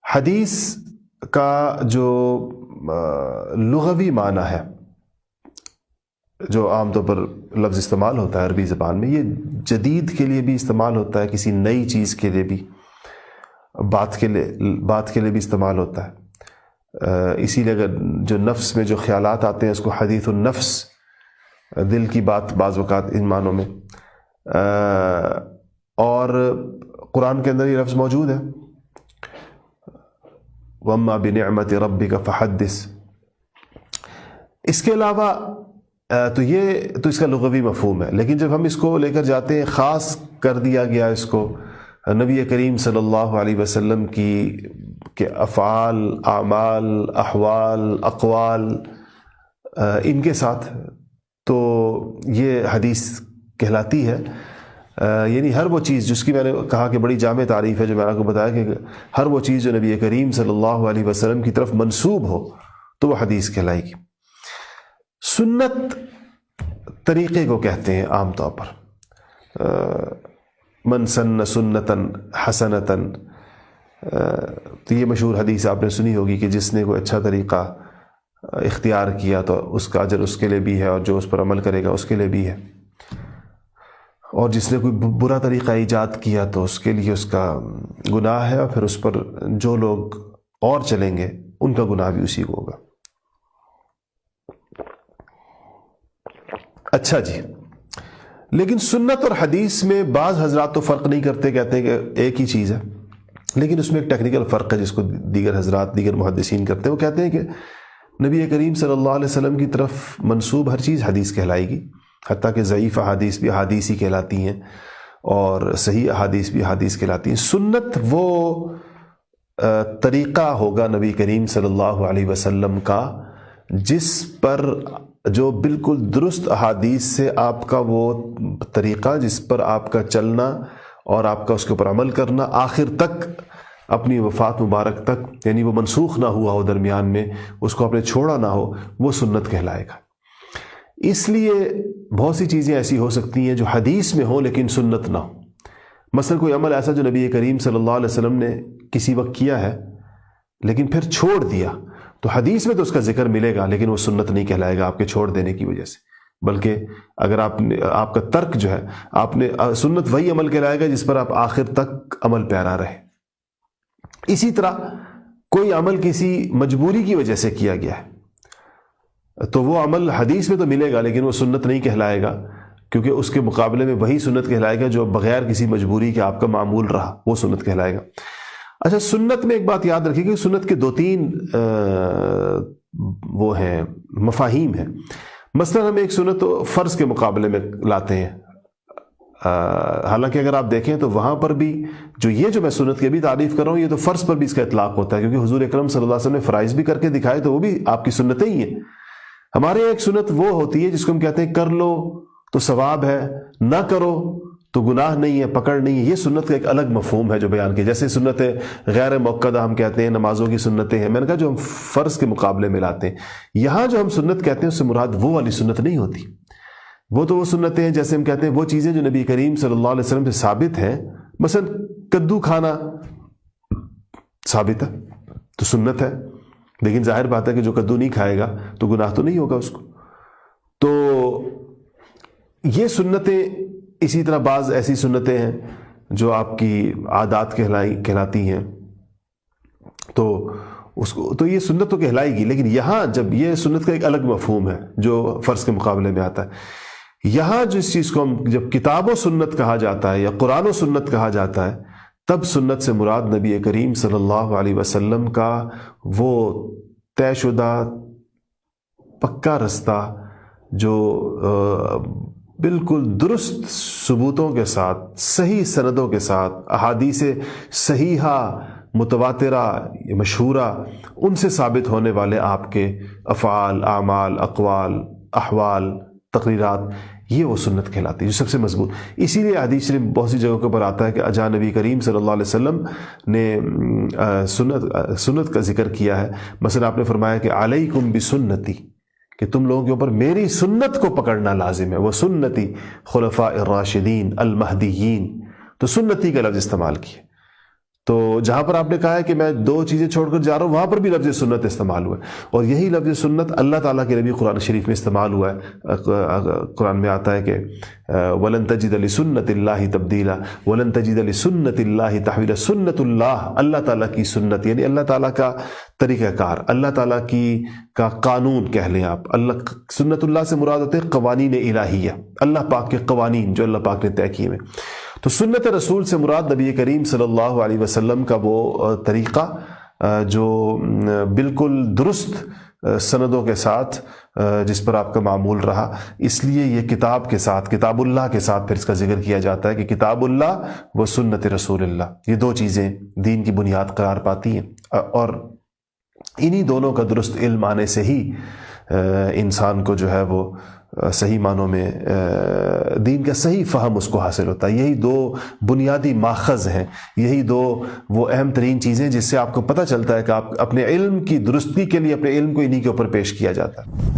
حدیث کا جو لغوی معنی ہے، جو عام طور پر لفظ استعمال ہوتا ہے عربی زبان میں، یہ جدید کے لیے بھی استعمال ہوتا ہے، کسی نئی چیز کے لیے بھی، بات کے لیے بھی استعمال ہوتا ہے۔ اسی لیے اگر جو نفس میں جو خیالات آتے ہیں اس کو حدیث النفس، دل کی بات بعض اوقات ان معنوں میں، اور قرآن کے اندر یہ لفظ موجود ہے، وَأَمَّا بِنِعْمَةِ رَبِّكَ فَحَدِّثْ۔ اس کے علاوہ تو اس کا لغوی مفہوم ہے، لیکن جب ہم اس کو لے کر جاتے ہیں، خاص کر دیا گیا اس کو نبی کریم صلی اللہ علیہ وسلم کے افعال، اعمال، احوال، اقوال، ان کے ساتھ، تو یہ حدیث کہلاتی ہے۔ یعنی ہر وہ چیز جس کی میں نے کہا کہ بڑی جامع تعریف ہے، جو میں نے آپ کو بتایا کہ ہر وہ چیز جو نبی کریم صلی اللہ علیہ وسلم کی طرف منسوب ہو تو وہ حدیث کہلائے گی۔ سنت طریقے کو کہتے ہیں عام طور پر، من سن سنتاً حسنتاً، تو یہ مشہور حدیث آپ نے سنی ہوگی کہ جس نے کوئی اچھا طریقہ اختیار کیا تو اس کا اجر اس کے لیے بھی ہے، اور جو اس پر عمل کرے گا اس کے لیے بھی ہے، اور جس نے کوئی برا طریقہ ایجاد کیا تو اس کے لیے اس کا گناہ ہے، اور پھر اس پر جو لوگ اور چلیں گے ان کا گناہ بھی اسی کو ہوگا۔ اچھا جی، لیکن سنت اور حدیث میں بعض حضرات تو فرق نہیں کرتے، کہتے ہیں کہ ایک ہی چیز ہے، لیکن اس میں ایک ٹیکنیکل فرق ہے جس کو دیگر حضرات، دیگر محدثین کرتے ہیں۔ وہ کہتے ہیں کہ نبی کریم صلی اللہ علیہ وسلم کی طرف منسوب ہر چیز حدیث کہلائے گی، حتیٰ کہ ضعیف احادیث بھی احادیث ہی کہلاتی ہیں، اور صحیح احادیث بھی احادیث کہلاتی ہیں۔ سنت وہ طریقہ ہوگا نبی کریم صلی اللہ علیہ وسلم کا جس پر، جو بالکل درست احادیث سے آپ کا وہ طریقہ، جس پر آپ کا چلنا اور آپ کا اس کے اوپر عمل کرنا آخر تک، اپنی وفات مبارک تک، یعنی وہ منسوخ نہ ہوا ہو، درمیان میں اس کو آپ نے چھوڑا نہ ہو، وہ سنت کہلائے گا۔ اس لیے بہت سی چیزیں ایسی ہو سکتی ہیں جو حدیث میں ہوں لیکن سنت نہ ہو۔ مثلا کوئی عمل ایسا جو نبی کریم صلی اللہ علیہ وسلم نے کسی وقت کیا ہے لیکن پھر چھوڑ دیا، تو حدیث میں تو اس کا ذکر ملے گا لیکن وہ سنت نہیں کہلائے گا آپ کے چھوڑ دینے کی وجہ سے، بلکہ اگر آپ کا ترک جو ہے، آپ نے سنت وہی عمل کہلائے گا جس پر آپ آخر تک عمل پیرا رہے۔ اسی طرح کوئی عمل کسی مجبوری کی وجہ سے کیا گیا ہے تو وہ عمل حدیث میں تو ملے گا لیکن وہ سنت نہیں کہلائے گا، کیونکہ اس کے مقابلے میں وہی سنت کہلائے گا جو بغیر کسی مجبوری کے آپ کا معمول رہا، وہ سنت کہلائے گا۔ اچھا، سنت میں ایک بات یاد رکھیے کہ سنت کے 2-3 وہ ہیں، مفاہیم ہیں۔ مثلا ہم ایک سنت فرض کے مقابلے میں لاتے ہیں، حالانکہ اگر آپ دیکھیں تو وہاں پر بھی جو میں سنت کی بھی تعریف کر رہا ہوں، یہ تو فرض پر بھی اس کا اطلاق ہوتا ہے، کیونکہ حضور اکرم صلی اللہ علیہ وسلم نے فرائض بھی کر کے دکھائے تو وہ بھی آپ کی سنتیں ہی ہیں۔ ہمارے ایک سنت وہ ہوتی ہے جس کو ہم کہتے ہیں کر لو تو ثواب ہے، نہ کرو تو گناہ نہیں ہے، پکڑ نہیں ہے۔ یہ سنت کا ایک الگ مفہوم ہے جو بیان کیا، جیسے سنتیں غیر موقدہ ہم کہتے ہیں، نمازوں کی سنتیں ہیں، میں نے کہا جو ہم فرض کے مقابلے میں لاتے ہیں۔ یہاں جو ہم سنت کہتے ہیں اس سے مراد وہ والی سنت نہیں ہوتی، وہ تو وہ سنتیں ہیں جیسے ہم کہتے ہیں وہ چیزیں جو نبی کریم صلی اللہ علیہ وسلم سے ثابت ہیں، مثلا کدو کھانا ثابت ہے تو سنت ہے، لیکن ظاہر بات ہے کہ جو کدو نہیں کھائے گا تو گناہ تو نہیں ہوگا اس کو۔ تو یہ سنتیں، اسی طرح بعض ایسی سنتیں ہیں جو آپ کی عادات کہلاتی ہیں، تو یہ سنت تو کہلائے گی، لیکن یہاں جب یہ سنت کا ایک الگ مفہوم ہے جو فرض کے مقابلے میں آتا ہے۔ یہاں جس چیز کو ہم جب کتاب و سنت کہا جاتا ہے یا قرآن و سنت کہا جاتا ہے، تب سنت سے مراد نبی کریم صلی اللہ علیہ وسلم کا وہ طے شدہ پکا رستہ جو بالکل درست ثبوتوں کے ساتھ، صحیح سندوں کے ساتھ، احادیث صحیحہ، متواترہ، مشہورہ، ان سے ثابت ہونے والے آپ کے افعال، اعمال، اقوال، احوال، تقریرات، یہ وہ سنت کہلاتی ہے جو سب سے مضبوط۔ اسی لیے حدیث شریف بہت سی جگہوں کے اوپر آتا ہے کہ جہاں نبی کریم صلی اللہ علیہ وسلم نے سنت کا ذکر کیا ہے، مثلا آپ نے فرمایا کہ علیکم بسنتی، کہ تم لوگوں کے اوپر میری سنت کو پکڑنا لازم ہے، وہ سنتی خلفاء الراشدین المہدیین، تو سنتی کا لفظ استعمال کیے۔ تو جہاں پر آپ نے کہا ہے کہ میں دو چیزیں چھوڑ کر جا رہا ہوں، وہاں پر بھی لفظ سنت استعمال ہوا ہے، اور یہی لفظ سنت اللہ تعالیٰ کے نبی قرآن شریف میں استعمال ہوا ہے۔ قرآن میں آتا ہے کہ وَلَن تَجِدَ لِسُنَّتِ اللَّهِ تَبْدِيلًا وَلَن تَجِدَ لِسُنَّتِ اللَّهِ تَحْوِيلًا۔ سنت اللہ، اللہ تعالیٰ کی سنت، یعنی اللہ تعالیٰ کا طریقہ کار، اللہ تعالیٰ کا قانون کہہ لیں آپ۔ سنت اللہ سے مراد ہوتے ہیں قوانین الہیہ، اللہ پاک کے قوانین جو اللہ پاک نے طے کیے ہیں۔ تو سنت رسول سے مراد نبی کریم صلی اللہ علیہ وسلم کا وہ طریقہ جو بالکل درست سندوں کے ساتھ جس پر آپ کا معمول رہا، اس لیے یہ کتاب کے ساتھ، کتاب اللہ کے ساتھ پھر اس کا ذکر کیا جاتا ہے کہ کتاب اللہ و سنت رسول اللہ، یہ دو چیزیں دین کی بنیاد قرار پاتی ہیں، اور انہی دونوں کا درست علم آنے سے ہی انسان کو جو ہے وہ صحیح معنوں میں دین کا صحیح فہم اس کو حاصل ہوتا ہے۔ یہی دو بنیادی ماخذ ہیں، یہی دو وہ اہم ترین چیزیں جس سے آپ کو پتہ چلتا ہے کہ آپ اپنے علم کی درستی کے لیے اپنے علم کو انہی کے اوپر پیش کیا جاتا ہے۔